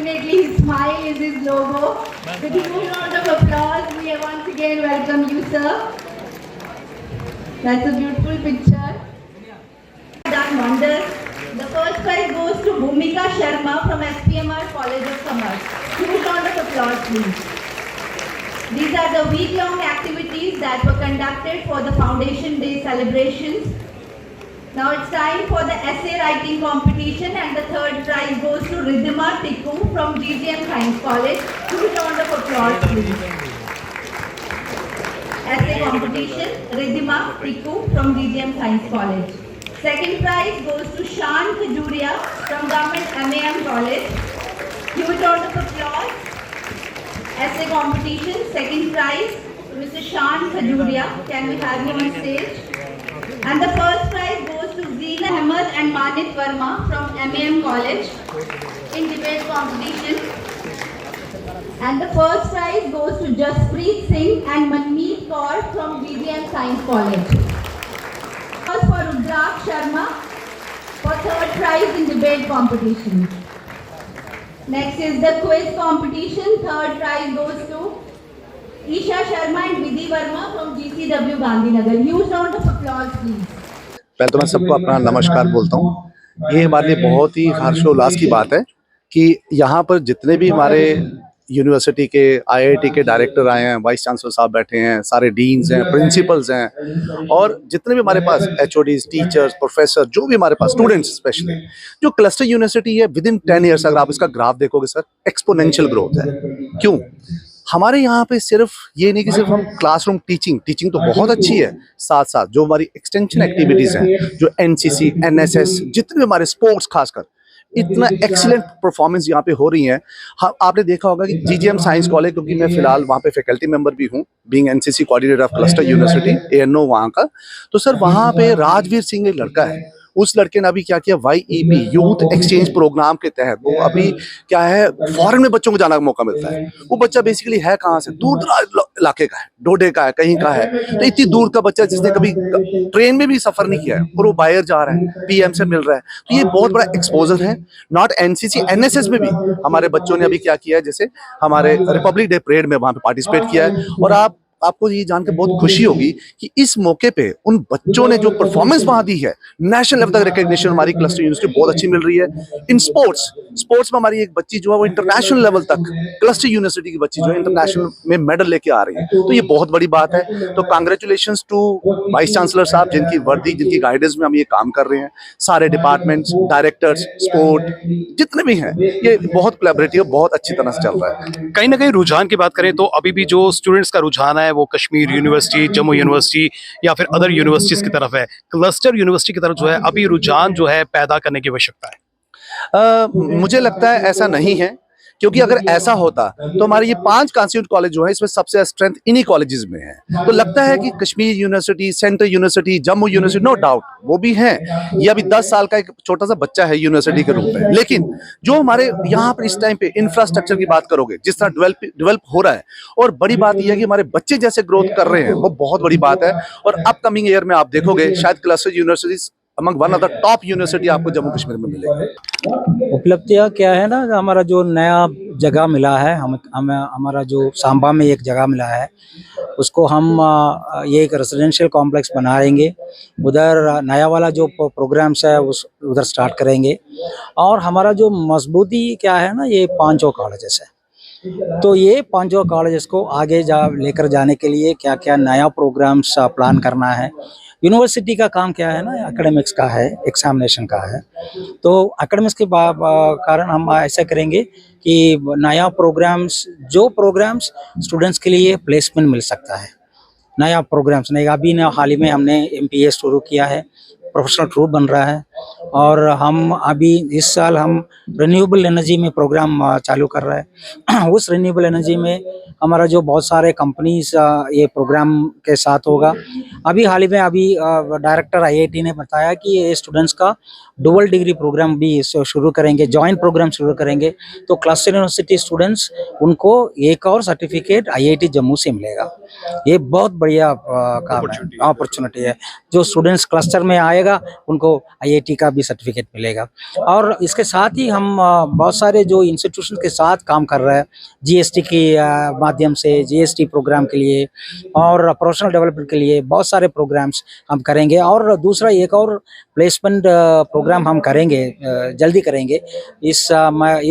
definitely his smile is his logo. With a huge round of applause, we once again welcome you, sir. That's a beautiful picture. Done wonders. The first prize goes to Bhumika Sharma from SPMR College of Commerce. Huge round of applause, please. These are the week-long activities that were conducted for the Foundation Day celebrations. Now it's time for the essay writing competition, and the third prize goes to Ridhima Tikku from GGM Science College. Huge round of applause, please. Essay competition, Ridhima Tikku from GGM Science College. Second prize goes to Shan Khajuria from Government MAM College. Huge round of applause. Essay competition, second prize, Mr. Shan Khajuria. Can we have you on stage? And the first prize goes to Zeena Ahmed and Manit Verma from MAM College in debate competition. And the first prize goes to Jaspreet Singh and Manmeet Kaur from GGM Science College. First for Rudraksh Sharma for third prize in debate competition. Next is the quiz competition. Third prize goes to Isha Sharma and Vidhi Verma from GCW Gandhinagar. Huge round of applause, please. पहले तो मैं सबको अपना नमस्कार बोलता हूँ। ये हमारे लिए बहुत ही हर्षोल्लास की बात है कि यहाँ पर जितने भी हमारे यूनिवर्सिटी के IIT के डायरेक्टर आए हैं, वाइस चांसलर साहब बैठे हैं, सारे डीन्स हैं, प्रिंसिपल्स हैं, और जितने भी हमारे पास HODs, टीचर्स, प्रोफेसर, जो भी हमारे पास स्टूडेंट्स, स्पेशली जो क्लस्टर यूनिवर्सिटी है, विद इन 10 ईयर्स अगर आप इसका ग्राफ देखोगे सर, एक्सपोनेंशियल ग्रोथ है। क्यों? हमारे यहाँ पे सिर्फ ये नहीं कि सिर्फ हम क्लासरूम टीचिंग तो बहुत अच्छी है, साथ साथ जो हमारी एक्सटेंशन एक्टिविटीज़ हैं, जो NCC, NSS, जितने भी हमारे स्पोर्ट्स, खासकर इतना एक्सीलेंट परफॉर्मेंस यहाँ पे हो रही है। हाँ, आपने देखा होगा कि GGM साइंस कॉलेज, क्योंकि मैं फिलहाल वहाँ पे फैकल्टी मेंबर भी हूँ, being NCC coordinator of cluster university ANO वहाँ का, तो सर वहाँ पे राजवीर सिंह एक लड़का है, उस लड़के ने अभी क्या किया, YEP यूथ एक्सचेंज प्रोग्राम के तहत वो अभी क्या है, फॉरेन में बच्चों को जाने का मौका मिलता है। वो बच्चा बेसिकली है कहाँ से, दूर दराज इलाके का है, डोडे का है, कहीं का है, तो इतनी दूर का बच्चा जिसने कभी ट्रेन में भी सफर नहीं किया है और वो बाहर जा रहा है, PM से मिल रहा है, तो ये बहुत बड़ा एक्सपोजर है। नॉट NCC, NSS में भी हमारे बच्चों ने अभी क्या किया है, जैसे हमारे रिपब्लिक डे परेड में वहाँ पे पार्टिसिपेट किया है। और आपको ये जानकर बहुत खुशी होगी कि इस मौके पे उन बच्चों ने जो परफॉर्मेंस वहां दी है, नेशनल लेवल तक रिकॉग्निशन हमारी क्लस्टर यूनिवर्सिटी बहुत अच्छी मिल रही है। इन स्पोर्ट्स में हमारी एक बच्ची जो है वो इंटरनेशनल लेवल तक, क्लस्टर यूनिवर्सिटी की बच्ची जो है इंटरनेशनल में मेडल लेके आ रही है, तो ये बहुत बड़ी बात है। तो कांग्रेचुलेशंस टू वाइस चांसलर साहब, जिनकी वर्दी, जिनकी गाइडेंस में हम ये काम कर रहे हैं, सारे डिपार्टमेंट्स, डायरेक्टर्स, स्पोर्ट जितने भी हैं, ये बहुत कोलैबोरेटिव, बहुत अच्छी तरह से चल रहा है। कहीं ना कहीं रुझान की बात करें तो अभी भी जो स्टूडेंट्स का रुझान है वो कश्मीर यूनिवर्सिटी, जम्मू यूनिवर्सिटी या फिर अदर यूनिवर्सिटीज की तरफ है। क्लस्टर यूनिवर्सिटी की तरफ जो है अभी रुझान जो है पैदा करने की आवश्यकता है। मुझे लगता है ऐसा नहीं है, क्योंकि अगर ऐसा होता तो हमारे ये 5 कॉन्स्टिट्यूट कॉलेज जो है, इसमें सबसे स्ट्रेंथ इन्हीं कॉलेजेस में है। तो लगता है कि Kashmir university, central university, Jammu university, no doubt वो भी हैं, ये अभी 10 साल का एक छोटा सा बच्चा है यूनिवर्सिटी के रूप में। लेकिन जो हमारे यहाँ पर इस टाइम पे इंफ्रास्ट्रक्चर की बात करोगे, जिस तरह डेवलप हो रहा है, और बड़ी बात यह है कि हमारे बच्चे जैसे ग्रोथ कर रहे हैं, वो बहुत बड़ी बात है। और अपकमिंग ईयर में आप देखोगे शायद cluster universities among one of the top university आपको जम्मू कश्मीर में मिलेगी। उपलब्धियाँ क्या है ना, हमारा जो नया जगह मिला है, हमारा जो सांबा में एक जगह मिला है, उसको हम ये एक रेजिडेंशियल कॉम्प्लेक्स बनाएंगे। उधर नया वाला जो प्रोग्राम्स है उधर स्टार्ट करेंगे। और हमारा जो मजबूती क्या है ना, ये 5 कॉलेजेस है, तो ये 5 कॉलेजेस को आगे लेकर जाने के लिए क्या क्या नया प्रोग्राम्स प्लान करना है। यूनिवर्सिटी का काम क्या है ना, एकेडमिक्स का है, एग्जामिनेशन का है, तो एकेडमिक्स के कारण हम ऐसा करेंगे कि नया जो प्रोग्राम्स स्टूडेंट्स के लिए प्लेसमेंट मिल सकता है, नया प्रोग्राम्स नहीं। अभी ना हाल ही में हमने MPA शुरू किया है, प्रोफेशनल ट्रूप बन रहा है, और हम अभी इस साल हम रिन्यूएबल एनर्जी में प्रोग्राम चालू कर रहे हैं। उस रिन्यूएबल एनर्जी में हमारा जो बहुत सारे कंपनीज ये प्रोग्राम के साथ होगा। अभी हाल ही में डायरेक्टर आईआईटी ने बताया कि ये स्टूडेंट्स का डुअल डिग्री प्रोग्राम भी शुरू करेंगे, जॉइंट प्रोग्राम शुरू करेंगे। तो क्लस्टर यूनिवर्सिटी स्टूडेंट्स उनको एक और सर्टिफिकेट आईआईटी जम्मू से मिलेगा। ये बहुत बढ़िया काम है, अपॉर्चुनिटी है। जो स्टूडेंट्स क्लस्टर में आएगा उनको आईआईटी का भी सर्टिफिकेट मिलेगा। और इसके साथ ही हम बहुत सारे जो इंस्टीट्यूशन के साथ काम कर रहे हैं, जीएसटी के माध्यम से, जीएसटी प्रोग्राम के लिए और प्रोफेशनल डेवलपमेंट के लिए बहुत सारे प्रोग्राम्स हम करेंगे। और दूसरा एक और प्लेसमेंट प्रोग्राम हम करेंगे, जल्दी करेंगे। इस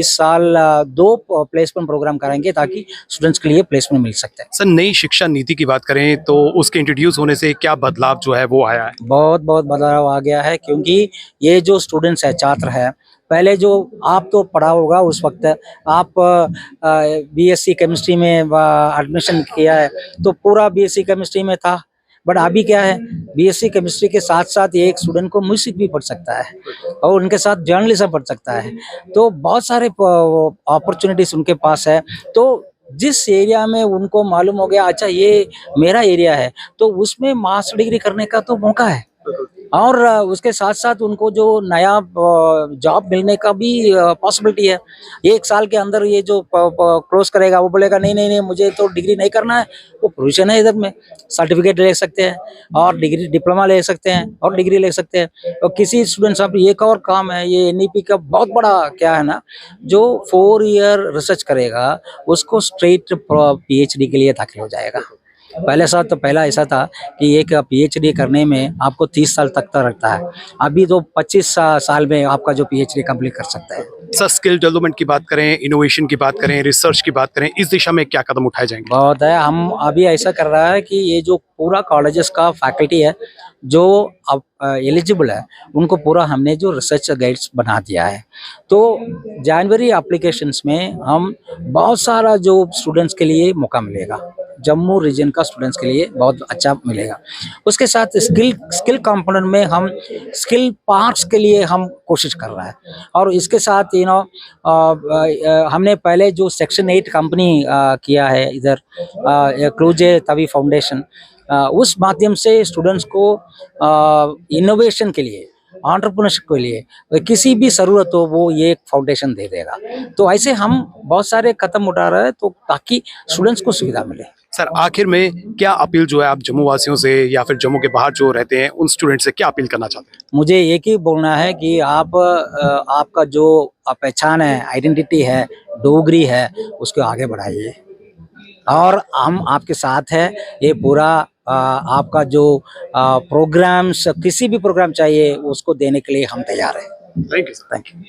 साल 2 प्लेसमेंट प्रोग्राम करेंगे ताकि स्टूडेंट्स के लिए प्लेसमेंट मिल सकते हैं। सर, नई शिक्षा नीति की बात करें तो उसके इंट्रोड्यूस होने से क्या बदलाव जो है वो आया है? बहुत बदलाव आ गया है, क्योंकि ये जो स्टूडेंट्स है, छात्र है, पहले जो आप तो पढ़ा होगा उस वक्त आप बीएससी केमिस्ट्री में एडमिशन किया है तो पूरा बीएससी केमिस्ट्री में था। बट अभी क्या है, बीएससी केमिस्ट्री के साथ साथ एक स्टूडेंट को म्यूजिक भी पढ़ सकता है और उनके साथ जर्नलिज्म पढ़ सकता है। तो बहुत सारे अपॉर्चुनिटीज उनके पास है। तो जिस एरिया में उनको मालूम हो गया अच्छा ये मेरा एरिया है, तो उसमें मास्टर डिग्री करने का तो मौका है। और उसके साथ साथ उनको जो नया जॉब मिलने का भी पॉसिबिलिटी है। 1 साल के अंदर ये जो क्लोज करेगा वो बोलेगा नहीं मुझे तो डिग्री नहीं करना है, वो प्रोविजन है इधर में, सर्टिफिकेट ले सकते हैं और डिग्री डिप्लोमा ले सकते हैं और डिग्री ले सकते हैं। और किसी स्टूडेंट्स अब एक और काम है, ये एनईपी का बहुत बड़ा क्या है ना, जो 4 ईयर रिसर्च करेगा उसको स्ट्रेट पीएचडी के लिए दाखिल हो जाएगा। पहला ऐसा था कि एक पीएचडी करने में आपको 30 साल तक लगता है, अभी तो 25 साल में आपका जो पीएचडी कंप्लीट कर सकता है। सर, स्किल डेवलपमेंट की बात करें, इनोवेशन की बात करें, रिसर्च की बात करें, इस दिशा में क्या कदम उठाए जाएंगे? बहुत है। हम अभी ऐसा कर रहा है कि ये जो पूरा कॉलेजेस का फैकल्टी है जो अब एलिजिबल है उनको पूरा हमने जो रिसर्च गाइड्स बना दिया है। तो जनवरी एप्लीकेशंस में हम बहुत सारा जो स्टूडेंट्स के लिए मौका मिलेगा, जम्मू रीजन का स्टूडेंट्स के लिए बहुत अच्छा मिलेगा। उसके साथ स्किल कंपोनेंट में हम स्किल पार्ट्स के लिए हम कोशिश कर रहा है। और इसके साथ हमने पहले जो सेक्शन 8 कंपनी किया है इधर क्लूजे तवी फाउंडेशन, उस माध्यम से स्टूडेंट्स को इनोवेशन के लिए, एंटरप्रेन्योरशिप के लिए किसी भी ज़रूरत हो वो ये एक फाउंडेशन दे देगा। तो ऐसे हम बहुत सारे कदम उठा रहे हैं तो ताकि स्टूडेंट्स को सुविधा मिले। सर, आखिर में क्या अपील जो है आप जम्मू वासियों से या फिर जम्मू के बाहर जो रहते हैं उन स्टूडेंट से क्या अपील करना चाहते हैं? मुझे एक ही बोलना है कि आपका जो पहचान है, आइडेंटिटी है, डोगरी है, उसको आगे बढ़ाइए और हम आपके साथ हैं। ये पूरा आपका जो प्रोग्राम्स, किसी भी प्रोग्राम चाहिए उसको देने के लिए हम तैयार हैं। Thank you. Thank you.